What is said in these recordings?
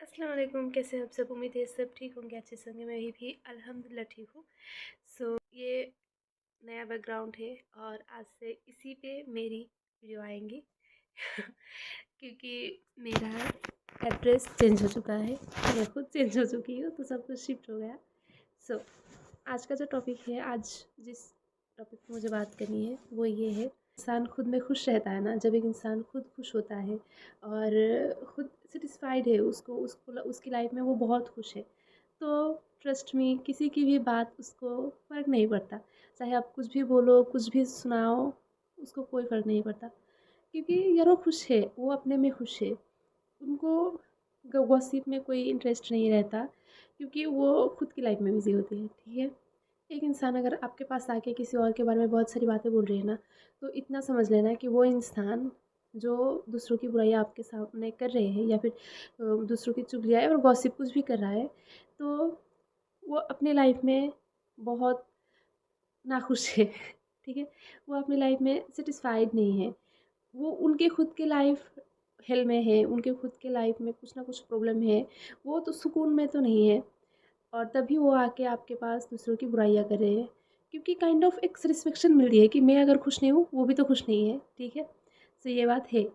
अस्सलाम वालेकुम। कैसे हैं आप सब? उम्मीद है सब ठीक होंगे, अच्छे से होंगे। मैं भी अल्हम्दुलिल्लाह ठीक हूँ। ये नया बैकग्राउंड है और आज से इसी पे मेरी वीडियो आएंगी क्योंकि मेरा एड्रेस चेंज हो चुका है, मैं खुद चेंज हो चुकी हूँ, तो सब कुछ शिफ्ट हो गया। सो आज का जो टॉपिक है, आज जिस टॉपिक पे मुझे बात करनी है वो ये है, इंसान खुद में खुश रहता है ना। जब एक इंसान खुद खुश होता है और खुद सेटिस्फाइड है, उसको उसकी लाइफ में वो बहुत खुश है, तो ट्रस्ट मी, किसी की भी बात उसको फ़र्क नहीं पड़ता। चाहे आप कुछ भी बोलो, कुछ भी सुनाओ, उसको कोई फ़र्क नहीं पड़ता। क्योंकि यार वो खुश है, वो अपने में खुश है। उनको गॉसिप में कोई इंटरेस्ट नहीं रहता, क्योंकि वो खुद की लाइफ में बिज़ी होती है। ठीक है, एक इंसान अगर आपके पास आके किसी और के बारे में बहुत सारी बातें बोल रही है ना, तो इतना समझ लेना कि वो इंसान जो दूसरों की बुराइयाँ आपके सामने कर रहे हैं, या फिर दूसरों की चुगलियाँ और गॉसिप कुछ भी कर रहा है, तो वो अपने लाइफ में बहुत नाखुश है। ठीक है, वो अपनी लाइफ में सेटिस्फाइड नहीं है। वो उनके खुद के लाइफ हेल में है, उनके खुद के लाइफ में कुछ ना कुछ प्रॉब्लम है, वो तो सुकून में तो नहीं है। और तभी वो आके आपके पास दूसरों की बुराइयाँ कर रहे हैं, क्योंकि काइंड ऑफ एक सेटिस्फेक्शन मिल रही है कि मैं अगर खुश नहीं हूँ, वो भी तो खुश नहीं है। ठीक है, तो ये बात है।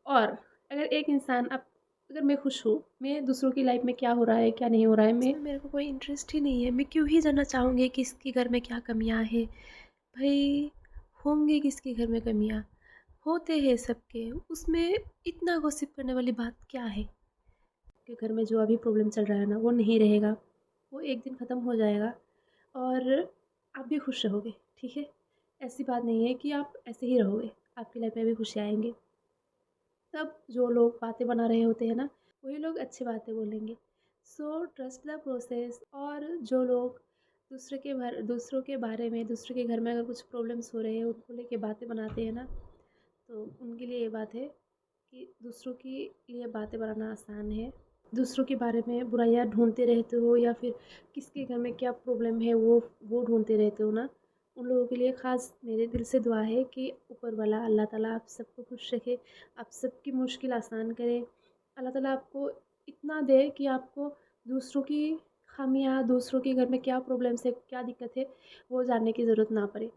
और अगर एक इंसान अब, अगर मैं खुश हूँ, मैं दूसरों की लाइफ में क्या हो रहा है क्या नहीं हो रहा है, मैं इसमें मेरे को कोई इंटरेस्ट ही नहीं है। मैं क्यों ही जानना चाहूँगी कि इसके घर में क्या कमियाँ हैं। भाई, होंगे किसके घर में कमियाँ, होते हैं सबके, उसमें इतना गॉसिप करने वाली बात क्या है। कि घर में जो अभी प्रॉब्लम चल रहा है ना, वो नहीं रहेगा, वो एक दिन ख़त्म हो जाएगा और आप भी खुश रहोगे। ठीक है, ऐसी बात नहीं है कि आप ऐसे ही रहोगे, आपकी लाइफ में भी खुशी आएंगे। तब जो लोग बातें बना रहे होते हैं ना, वही लोग अच्छी बातें बोलेंगे। So trust the process. और जो लोग दूसरों के बारे में, दूसरों के घर में अगर कुछ प्रॉब्लम्स हो रहे हैं, उनको लेके बातें बनाते हैं ना, तो उनके लिए ये बात है कि दूसरों के लिए बातें बनाना आसान है। दूसरों के बारे में बुराइयाँ ढूंढते रहते हो, या फिर किसके घर में क्या प्रॉब्लम है वो ढूंढते रहते हो ना, उन लोगों के लिए ख़ास मेरे दिल से दुआ है कि ऊपर वाला अल्लाह ताला आप सबको खुश रखे, आप सबकी मुश्किल आसान करे। अल्लाह ताला आपको इतना दे कि आपको दूसरों की खामियाँ, दूसरों के घर में क्या प्रॉब्लम्स है, क्या दिक्कत है, वो जानने की ज़रूरत ना पड़े,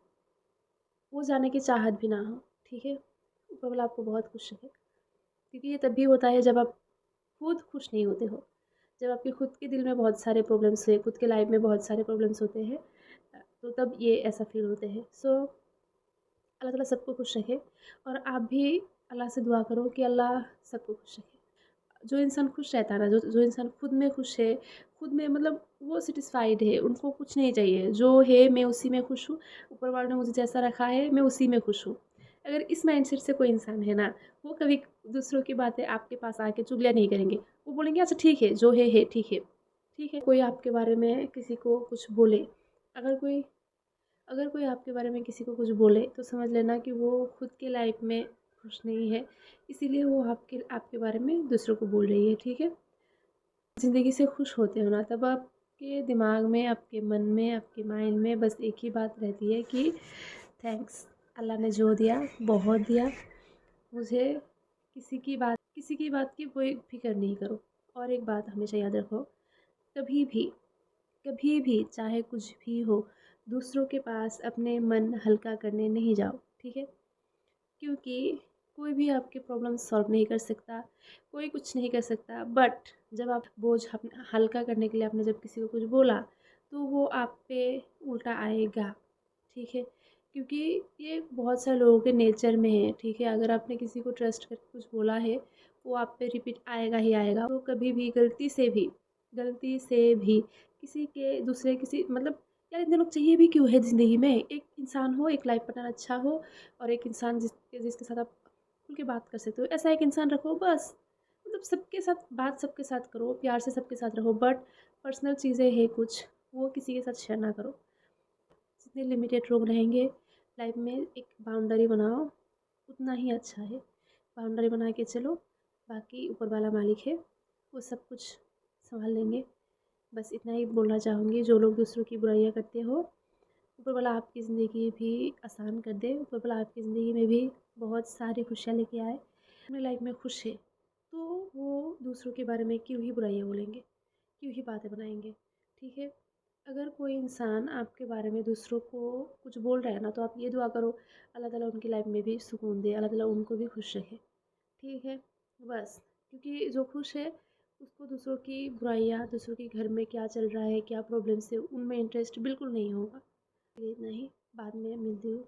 वो जानने की चाहत भी ना हो। ठीक है, ऊपर वाला आपको बहुत खुश रखे, क्योंकि ये तभी होता है जब आप खुद खुश नहीं होते हो। जब आपके खुद के दिल में बहुत सारे प्रॉब्लम्स है, खुद के लाइफ में बहुत सारे प्रॉब्लम्स होते हैं, तो तब ये ऐसा फील होते हैं। सो अल्लाह ताला सबको खुश रखे, और आप भी अल्लाह से दुआ करो कि अल्लाह सबको खुश रखे। जो इंसान खुश रहता है ना, जो इंसान खुद में खुश है, खुद में मतलब वो सेटिस्फाइड है, उनको कुछ नहीं चाहिए, जो है मैं उसी में खुश हूँ, ऊपर वाले ने मुझे जैसा रखा है मैं उसी में खुश हूँ। अगर इस माइंडसेट से कोई इंसान है ना, वो कभी दूसरों की बातें आपके पास आके चुगलियाँ नहीं करेंगे। वो बोलेंगे अच्छा ठीक है, जो है ठीक है। ठीक है, कोई आपके बारे में किसी को कुछ बोले, अगर कोई अगर कोई आपके बारे में किसी को कुछ बोले, तो समझ लेना कि वो खुद की लाइफ में खुश नहीं है, इसीलिए वो आपके बारे में दूसरों को बोल रही है। ठीक है, ज़िंदगी से खुश होते हो ना, तब आपके दिमाग में, आपके मन में, आपके माइंड में बस एक ही बात रहती है कि थैंक्स, अल्लाह ने जो दिया बहुत दिया, मुझे किसी की बात की कोई फ़िक्र नहीं करो। और एक बात हमेशा याद रखो, कभी भी, कभी भी चाहे कुछ भी हो, दूसरों के पास अपने मन हल्का करने नहीं जाओ। ठीक है, क्योंकि कोई भी आपकी प्रॉब्लम सॉल्व नहीं कर सकता, कोई कुछ नहीं कर सकता। बट जब आप बोझ हल्का करने के लिए आपने जब किसी को कुछ बोला, तो वो आप पे उल्टा आएगा। ठीक है, क्योंकि ये बहुत सारे लोगों के नेचर में है। ठीक है, अगर आपने किसी को ट्रस्ट करके कुछ बोला है, वो आप पे रिपीट आएगा ही आएगा। तो कभी भी गलती से भी किसी के दूसरे किसी मतलब, यार इतने लोग चाहिए भी क्यों है ज़िंदगी में? एक इंसान हो, एक लाइफ पार्टनर अच्छा हो, और एक इंसान जिसके साथ आप खुल के बात कर सकते हो, ऐसा एक इंसान रखो बस। मतलब सबके साथ करो, प्यार से सबके साथ रहो, बट पर्सनल चीज़ें हैं कुछ, वो किसी के साथ शेयर ना करो। जितने लिमिटेड लोग रहेंगे लाइफ में, एक बाउंड्री बनाओ, उतना ही अच्छा है। बाउंड्री बना के चलो, बाकी ऊपर वाला मालिक है, वो सब कुछ संभाल लेंगे। बस इतना ही बोलना चाहूँगी, जो लोग दूसरों की बुराइयाँ करते हो, ऊपर वाला आपकी ज़िंदगी भी आसान कर दे, ऊपर वाला आपकी ज़िंदगी में भी बहुत सारी खुशियाँ लेके आए। अपनी लाइफ में खुश है तो वो दूसरों के बारे में क्यों ही बुराइयाँ बोलेंगे, क्यों ही बातें बनाएंगे। ठीक है, अगर कोई इंसान आपके बारे में दूसरों को कुछ बोल रहा है ना, तो आप ये दुआ करो अल्लाह ताला उनकी लाइफ में भी सुकून दे, अल्लाह ताला उनको भी खुश रखे। ठीक है, बस। क्योंकि जो खुश है उसको दूसरों की बुराइयाँ, दूसरों के घर में क्या चल रहा है, क्या प्रॉब्लम्स है, उनमें इंटरेस्ट बिल्कुल नहीं होगा। इतना ही, बाद में मिलती हूँ।